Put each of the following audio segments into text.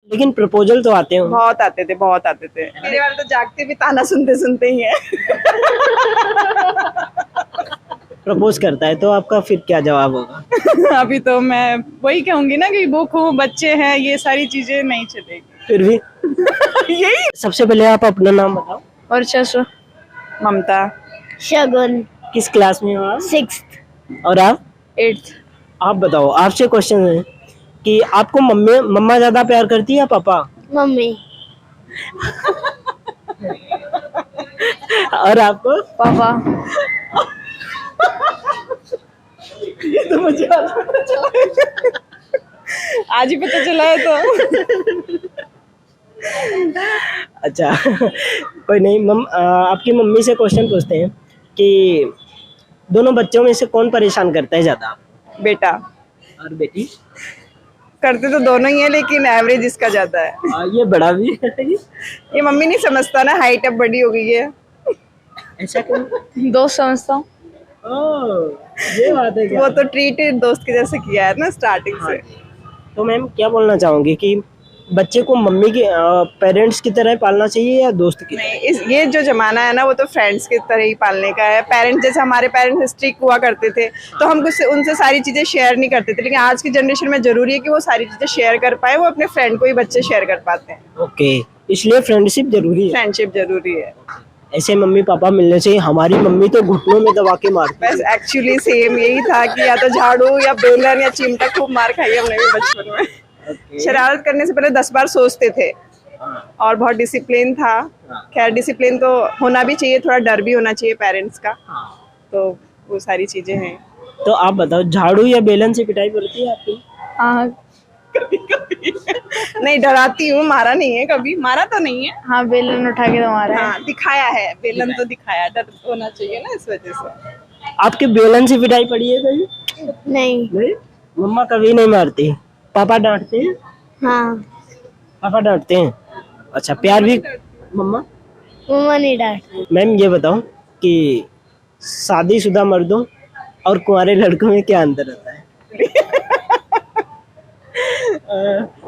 लेकिन प्रपोजल तो आते हैं। बहुत आते थे, बहुत आते थे। मेरे वाले तो जागते भी ताना सुनते सुनते ही है। प्रपोज करता है तो आपका फिर क्या जवाब होगा? अभी तो मैं वही कहूंगी ना कि वो खूब बच्चे हैं, ये सारी चीजें नहीं चलेगी। फिर भी यही। सबसे पहले आप अपना नाम बताओ। वर्चस्व। ममता। शगुन। किस क्लास में हो आप? 6th। और आप? 8th। आप बताओ, आपसे क्वेश्चन है कि आपको मम्मा ज्यादा प्यार करती है या पापा? मम्मी। और आपको? पापा। ये तो मुझे आज ही पता चला है तो। अच्छा, कोई नहीं। आपकी मम्मी से क्वेश्चन पूछते हैं कि दोनों बच्चों में से कौन परेशान करता है ज्यादा? बेटा। और बेटी? करते तो दोनों ही है, लेकिन एवरेज इसका ज्यादा है। ये बड़ा भी है। ये मम्मी नहीं समझता ना, हाइट अब बड़ी हो गई है। ऐसा क्यों? दोस्त समझता हूँ। ये बात है क्या? वो तो ट्रीट दोस्त के जैसे किया है ना स्टार्टिंग से। तो मैम क्या बोलना चाहूंगी कि बच्चे को मम्मी के पेरेंट्स की तरह पालना चाहिए या दोस्त की? नहीं, ये जो जमाना है ना, वो तो फ्रेंड्स की तरह ही पालने का है। पेरेंट्स जैसे हमारे पेरेंट्स स्ट्रिक्ट हुआ करते थे, तो हम कुछ उनसे सारी चीजें शेयर नहीं करते थे, लेकिन आज की जनरेशन में जरूरी है कि वो सारी चीजें शेयर कर पाए। वो अपने फ्रेंड को ही बच्चे शेयर कर पाते हैं। ओके, इसलिए फ्रेंडशिप जरूरी है। फ्रेंडशिप जरूरी है। ऐसे मम्मी पापा मिलने चाहिए। हमारी मम्मी तो घुटनों में दबा के मारती बस एक्चुअली सेम यही था कि या तो झाड़ू या बेलन या चिमटा, खूब मार खाई हमने भी बचपन में। शरारत करने से पहले 10 बार सोचते थे। और बहुत डिसिप्लिन था। खैर डिसिप्लिन तो होना भी चाहिए, थोड़ा डर भी होना चाहिए पेरेंट्स का। तो वो सारी चीजें हैं। तो आप बताओ, झाड़ू या बेलन से पिटाई पड़ती है आपकी? हाँ, कभी कभी। नहीं, डराती हूँ, मारा नहीं है कभी। मारा तो नहीं है। हाँ, बेलन उठा के तो मारा है। हाँ, दिखाया है, बेलन तो दिखाया। डर होना चाहिए ना, इस वजह से। आपके बेलन से पिटाई पड़ी है कभी? नहीं। मम्मा कभी नहीं मारती, पापा डांटते हैं? हाँ। पापा डांटते हैं। अच्छा, प्यार भी? मम्मा? मम्मा नहीं डांटती। मैम ये बताओ कि शादीशुदा मर्दों और कुंवारे लड़कों में क्या अंतर होता है?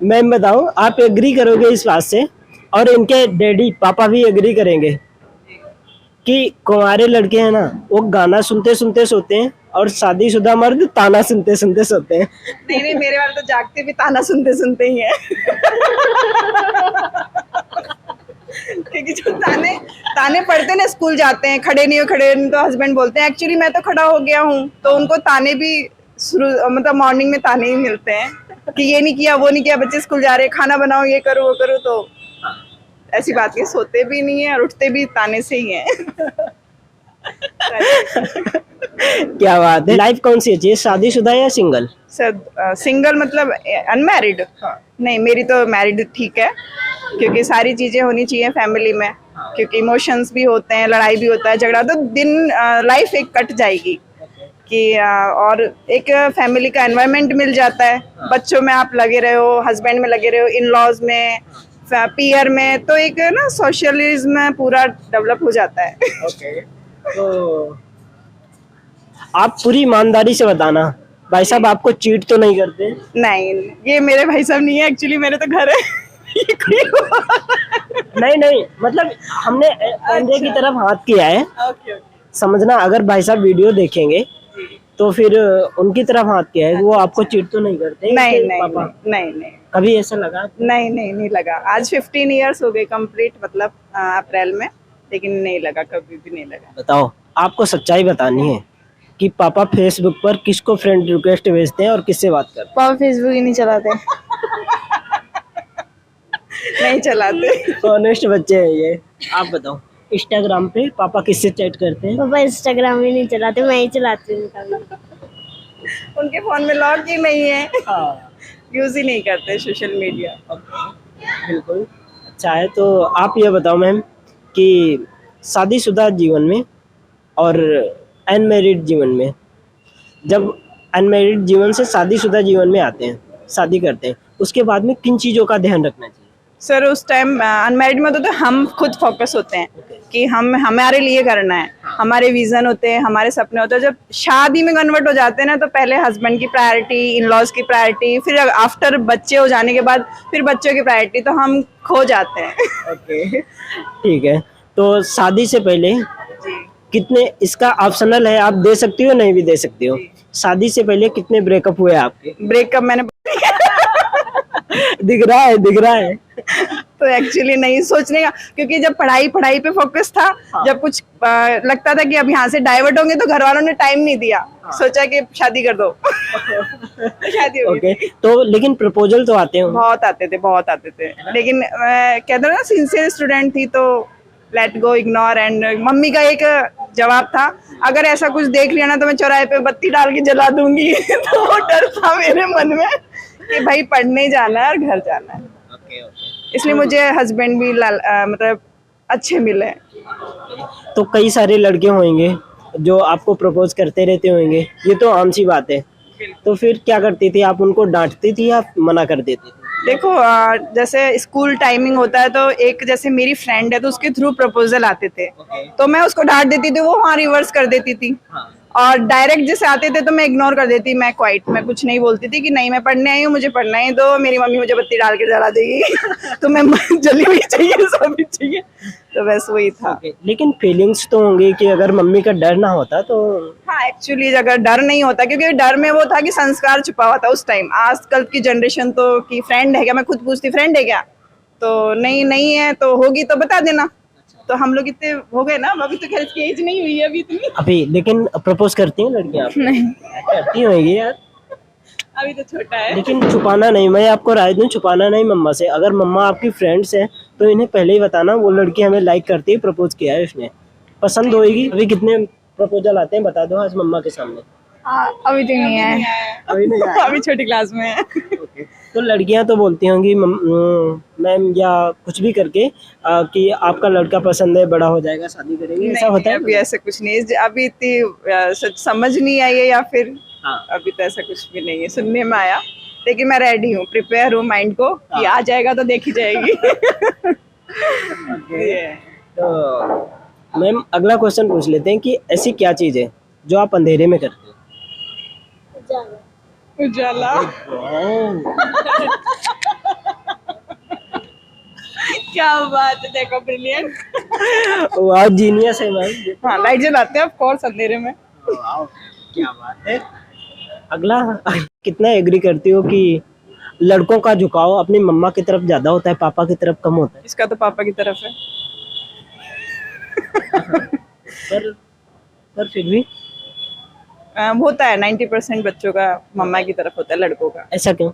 मैम बताओ, आप एग्री करोगे इस बात से, और इनके डैडी पापा भी एग्री करेंगे कि कुंवारे लड़के हैं ना, वो गाना सुनते सुनते सोते हैं और शादीशुदा मर्द ताना सुनते सुनते सोते हैं। नहीं नहीं, मेरे वाले तो जागते भी ताना सुनते सुनते ही है। क्योंकि जो ताने पढ़ते ना, स्कूल जाते हैं, खड़े नहीं हो, खड़े नहीं, तो हस्बैंड बोलते हैं एक्चुअली मैं तो खड़ा हो गया हूँ, तो उनको ताने भी मतलब मॉर्निंग में ताने ही मिलते हैं कि ये नहीं किया, वो नहीं किया, बच्चे स्कूल जा रहे हैं, खाना बनाओ, ये करो वो करो। तो ऐसी बात नहीं, सोते भी नहीं है और उठते भी ताने से ही हैं। क्या बात है। लाइफ कौन सी चाहिए, शादीशुदा या सिंगल? सिंगल मतलब अनमैरिड? नहीं, मेरी तो मैरिड ठीक है, क्योंकि सारी चीजें होनी चाहिए फैमिली में। क्योंकि इमोशंस भी होते हैं, लड़ाई भी होता है, झगड़ा, तो दिन लाइफ एक कट जाएगी कि और एक फैमिली का एनवायरनमेंट मिल जाता है। बच्चों में आप लगे रहे हो, हस्बैंड में लगे रहे हो, इन लॉज में, पीयर में, तो एक ना सोशलिज्म पूरा डेवलप हो जाता है। तो आप पूरी ईमानदारी से बताना, भाई साहब आपको चीट तो नहीं करते? नहीं, ये मेरे भाई साहब नहीं है, एक्चुअली मेरे तो घर है। नहीं, मतलब हमने अंधे की तरफ हाथ किया है। समझना, अगर भाई साहब वीडियो देखेंगे तो फिर उनकी तरफ हाथ किया है। वो आपको चीट तो नहीं करते? नहीं। कभी ऐसा लगा? नहीं लगा। आज 15 इयर्स हो गए कंप्लीट, मतलब अप्रैल में, लेकिन नहीं लगा, कभी भी नहीं लगा। बताओ, आपको सच्चाई बतानी है कि पापा फेसबुक पर किसको फ्रेंड रिक्वेस्ट भेजते हैं और किससे बात करते हैं? पापा फेसबुक ही नहीं चलाते। नहीं चलाते। ऑनेस्ट बच्चे हैं ये। आप बताओ, इंस्टाग्राम पे पापा किससे चैट करते हैं? पापा इंस्टाग्राम ही नहीं चलाते, मैं ही चलाती हूँ कभी। उनके फोन में लॉक ही नहीं है। यूज ही नहीं करते सोशल मीडिया। बिल्कुल। अच्छा है, तो आप ये बताओ मैम कि शादीशुदा जीवन में और अनमैरिड जीवन में, जब अनमैरिड जीवन से शादीशुदा जीवन में आते हैं, शादी करते हैं, उसके बाद में किन चीज़ों का ध्यान रखना चाहिए? सर उस टाइम अनमैरिड में तो हम खुद फोकस होते हैं कि हम हमारे लिए करना है, हमारे विजन होते हैं, हमारे सपने होते हैं। जब शादी में कन्वर्ट हो जाते हैं ना तो पहले हस्बैंड की प्रायोरिटी, इन लॉज की प्रायोरिटी, फिर आफ्टर बच्चे हो जाने के बाद फिर बच्चों की प्रायोरिटी, तो हम खो जाते हैं। ओके ठीक है। तो शादी से पहले कितने, इसका ऑप्शनल है, आप दे सकती हो नहीं भी दे सकती हो, शादी से पहले कितने ब्रेकअप हुए आपके? ब्रेकअप मैंने दिख रहा है तो एक्चुअली नहीं सोचने का, क्योंकि जब पढ़ाई पे फोकस था, जब कुछ लगता था कि अब यहाँ से डाइवर्ट होंगे तो घर वालों ने टाइम नहीं दिया, सोचा कि शादी कर दो। शादी हो गई। ओके तो लेकिन प्रपोजल तो आते हैं? बहुत आते थे, लेकिन मैं कहता ना सिंसियर स्टूडेंट थी तो let go, ignore. And mummy का एक जवाब था, अगर ऐसा कुछ देख लिया ना तो मैं चौराहे पे बत्ती डाल के जला दूंगी। तो वो डर था मेरे मन में कि भाई पढ़ने जाना है और घर जाना है। इसलिए मुझे हस्बैंड भी मतलब अच्छे मिले। तो कई सारे लड़के होंगे जो आपको प्रपोज करते रहते होंगे, ये तो आम सी बात है। तो फिर क्या करती थी आप, उनको डांटती थी या मना कर देती थी? देखो जैसे स्कूल टाइमिंग होता है तो एक जैसे मेरी फ्रेंड है तो उसके थ्रू प्रपोजल आते थे, तो मैं उसको डांट देती थी, वो वहाँ रिवर्स कर देती थी। और डायरेक्ट जैसे आते थे तो मैं इग्नोर कर देती, मैं कुछ नहीं बोलती थी कि नहीं मैं पढ़ने आई हूँ, मुझे पढ़ना है, तो मेरी मम्मी मुझे बत्ती डाल के जला देगी। तो मैं जली हुई चाहिए, सब भी चाहिए, तो बस वही था। लेकिन फीलिंग्स तो होंगी कि अगर मम्मी का डर ना होता तो? हाँ एक्चुअली अगर डर नहीं होता, क्योंकि डर में वो था कि संस्कार छुपा हुआ था उस टाइम। आजकल की जनरेशन तो कि फ्रेंड है क्या, मैं खुद पूछती फ्रेंड है क्या, तो नहीं है, तो होगी तो बता देना। तो हम लोग इतने हो गए ना, अभी तो खैर इसकी एज नहीं हुई है अभी इतनी। अभी लेकिन प्रपोज करती हैं लड़कियां? नहीं करती होंगी यार, अभी तो छोटा है। लेकिन छुपाना नहीं, मैं आपको राय दूं, छुपाना नहीं मम्मा से। अगर मम्मा आपकी फ्रेंड्स है तो इन्हें पहले ही बताना वो लड़की हमें लाइक करती है, प्रपोज किया है उसने, पसंद होएगी। अभी कितने प्रपोजल आते हैं बता दो आज मम्मा के सामने? अभी तो नहीं है। अभी नहीं आया। अभी छोटी क्लास में है। तो लड़कियां तो बोलती होंगी मैम या कुछ भी करके कि आपका लड़का पसंद है, बड़ा हो जाएगा शादी करेंगे, ऐसा होता है? अभी ऐसा कुछ नहीं है, अभी इतनी समझ नहीं आई है, या फिर अभी तो ऐसा कुछ भी नहीं है, सुनने में आया। लेकिन मैं रेडी हूँ, प्रिपेयर हूँ माइंड को कि आ जाएगा तो देखी जाएगी। तो मैम अगला क्वेश्चन पूछ लेते हैं कि ऐसी क्या चीज है जो आप अंधेरे में करते हो? उजाला। क्या बात है, देखो ब्रिलियंट। वाह जीनियस है मैम। हाँ लाइट जलाते हैं ऑफ कोर्स अंधेरे में। क्या बात है। अगला, कितना एग्री करती हो कि लड़कों का झुकाव अपनी मम्मा की तरफ ज्यादा होता है, पापा की तरफ कम होता है? इसका तो पापा की तरफ है। पर फिर भी होता है 90% बच्चों का मम्मा की तरफ होता है, लड़कों का। ऐसा क्यों?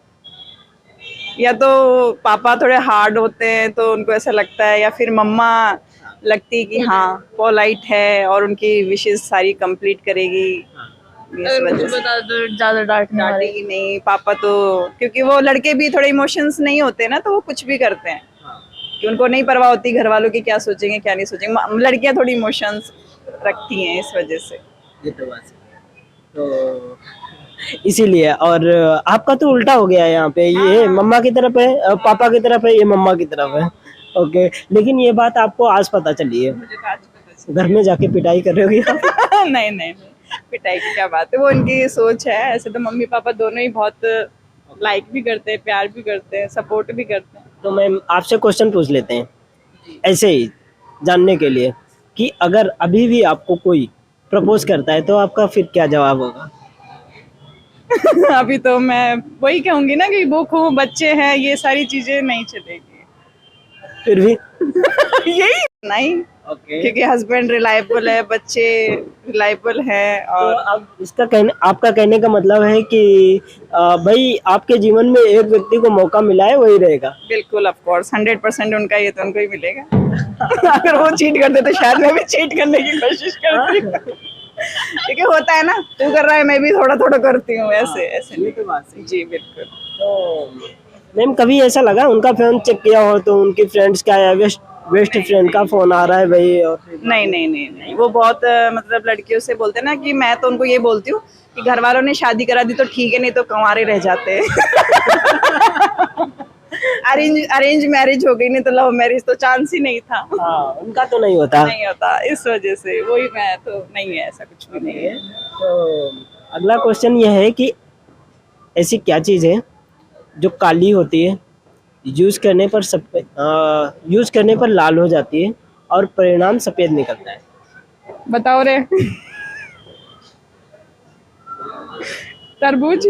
या तो पापा थोड़े हार्ड होते हैं तो उनको ऐसा लगता है, या फिर मम्मा लगती है कि हाँ पोलाइट है और उनकी विशेष सारी कंप्लीट करेगी, इस वजह से ज्यादा डांटेगी नहीं। पापा तो क्योंकि वो लड़के भी थोड़े इमोशंस नहीं होते ना, तो वो कुछ भी करते हैं कि उनको नहीं परवाह होती घर वालों की क्या सोचेंगे क्या नहीं सोचेंगे। लड़कियां थोड़ी इमोशंस रखती हैं, इस वजह से। ये तो बात है। तो इसीलिए, और आपका तो उल्टा हो गया है यहाँ पे, ये मम्मा की तरफ है, पापा की तरफ है, ये मम्मा की तरफ है। ओके, लेकिन ये बात आपको आज पता चली है? मुझे तो आज पता चला। घर में जाके पिटाई कर रहे हो? नहीं, पिटाई की क्या बात है, वो उनकी सोच है। ऐसे तो मम्मी पापा दोनों ही बहुत लाइक भी करते हैं, प्यार भी करते हैं, सपोर्ट भी करते हैं। तो मैम आपसे क्वेश्चन पूछ लेते हैं ऐसे ही जानने के लिए कि अगर अभी भी आपको कोई प्रपोज करता है तो आपका फिर क्या जवाब होगा? अभी तो मैं वही कहूंगी ना कि वो खूब बच्चे हैं, ये सारी चीजें नहीं चलेगी। फिर भी यही नहीं, क्योंकि हस्बैंड रिलायबल है, बच्चे रिलायबल है। और तो अब इसका आपका कहने का मतलब है कि भाई आपके जीवन में एक व्यक्ति को मौका मिला है वही रहेगा? बिल्कुल ऑफ कोर्स 100% उनका ये तो उनको ही मिलेगा। अगर वो चीट करते तो शायद मैं भी चीट करने की कोशिश करती हूँ। क्योंकि होता है ना, तू कर रहा है मैं भी थोड़ा थोड़ा करती हूँ, ऐसे ये तो बात सही। जी बिल्कुल। तो मैम कभी ऐसा लगा उनका फोन चेक किया हो तो उनकी फ्रेंड्स का या बेस्ट फ्रेंड का फोन आ रहा है भाई? और नहीं, वो बहुत मतलब लड़कियों से बोलते हैं ना कि मैं तो उनको ये बोलती हूँ कि घर वालों ने शादी करा दी तो ठीक है, नहीं तो कंवारे रह जाते हैं। अरेंज मैरिज हो गई, नहीं तो लव मैरिज तो चांस ही नहीं था। हाँ, उनका तो नहीं होता। नहीं होता, इस वजह से वही मैं तो नहीं है, ऐसा कुछ भी नहीं है। तो अगला क्वेश्चन ये है कि ऐसी क्या चीज़ है जो काली होती है, यूज करने पर लाल हो जाती है और परिणाम सफेद निकलता है? बताओ रे। तरबूज,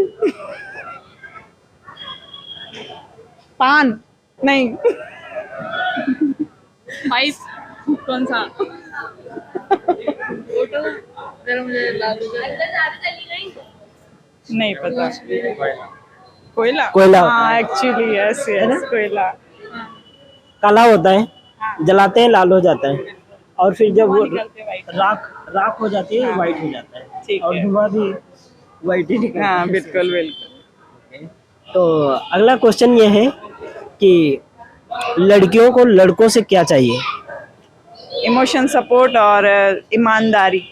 पान, नहीं। पाइप कौन सा? फोटो जरा मुझे ला दो। नहीं पता। कोयला, कोयला। हाँ एक्चुअली यस यस, कोयला। काला होता है, जलाते हैं लाल हो जाता है, और फिर जब वो निकलते white। राख हो जाती है, व्हाइट हो जाता है, ठीक और है। धुआं भी व्हाइट ही निकलता हाँ है। बिल्कुल बिल्कुल। तो अगला क्वेश्चन ये है कि लड़कियों को लड़कों से क्या चाहिए? इमोशन सपोर्ट और ईमानदारी।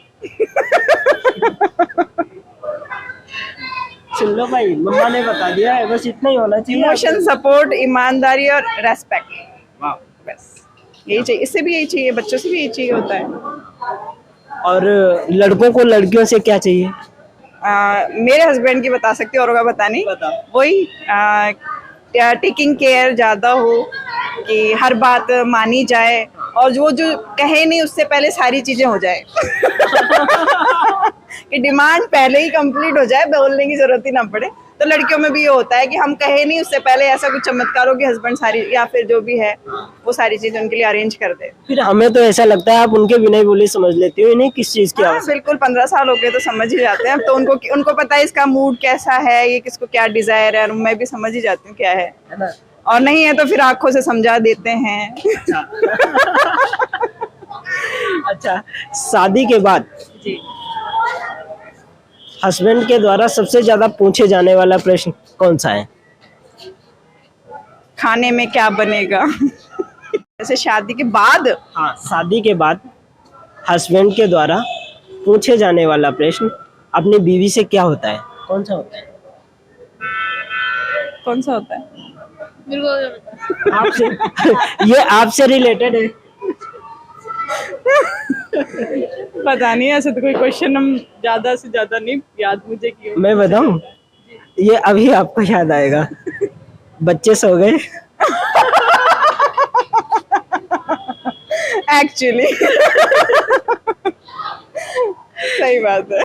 सुन लो भाई, मम्मा ने बता दिया है, बस इतना ही होना चाहिए। इमोशन सपोर्ट, ईमानदारी और रेस्पेक्ट, वाह। बस यही चाहिए। इससे भी यही चाहिए, बच्चों से भी यही चाहिए होता है। और लड़कों को लड़कियों से क्या चाहिए? मेरे हस्बैंड की बता सकती हूँ, औरों का बता नहीं। बताओ। वही टेकिंग केयर ज्यादा हो, कि हर बात मानी जाए, और जो कहे नहीं उससे पहले सारी चीजें हो जाए। कि डिमांड पहले ही कंप्लीट हो जाए, बोलने की जरूरत ही ना पड़े। तो लड़कियों में भी ये होता है कि हम कहे नहीं उससे पहले ऐसा कुछ चमत्कार हो कि हस्बैंड सारी, या फिर जो भी है वो सारी चीजें उनके लिए अरेंज कर दे। फिर हमें तो ऐसा लगता है आप उनके बिना ही बोले समझ लेती हो इन्हें किस चीज की हाँ आवश्यकता बिल्कुल, 15 साल हो गए तो समझ ही जाते हैं। अब तो उनको पता है इसका मूड कैसा है, ये किसको क्या डिजायर है, और मैं भी समझ ही जाती हूँ क्या है। है ना? और नहीं है तो फिर आंखों से समझा देते हैं। अच्छा, शादी के बाद जी। हस्बैंड के द्वारा सबसे ज्यादा पूछे जाने वाला प्रश्न कौन सा है? खाने में क्या बनेगा? जैसे शादी के बाद। हाँ, शादी के बाद हस्बैंड के द्वारा पूछे जाने वाला प्रश्न अपनी बीवी से क्या होता है, कौन सा होता है? कौन सा होता है? मेरे को आपसे ये आपसे रिलेटेड है। पता नहीं, ऐसे तो कोई क्वेश्चन हम ज्यादा से ज्यादा नहीं याद मुझे क्यों। मैं बताऊं, ये अभी आपको याद आएगा। बच्चे सो गए? एक्चुअली। सही बात है।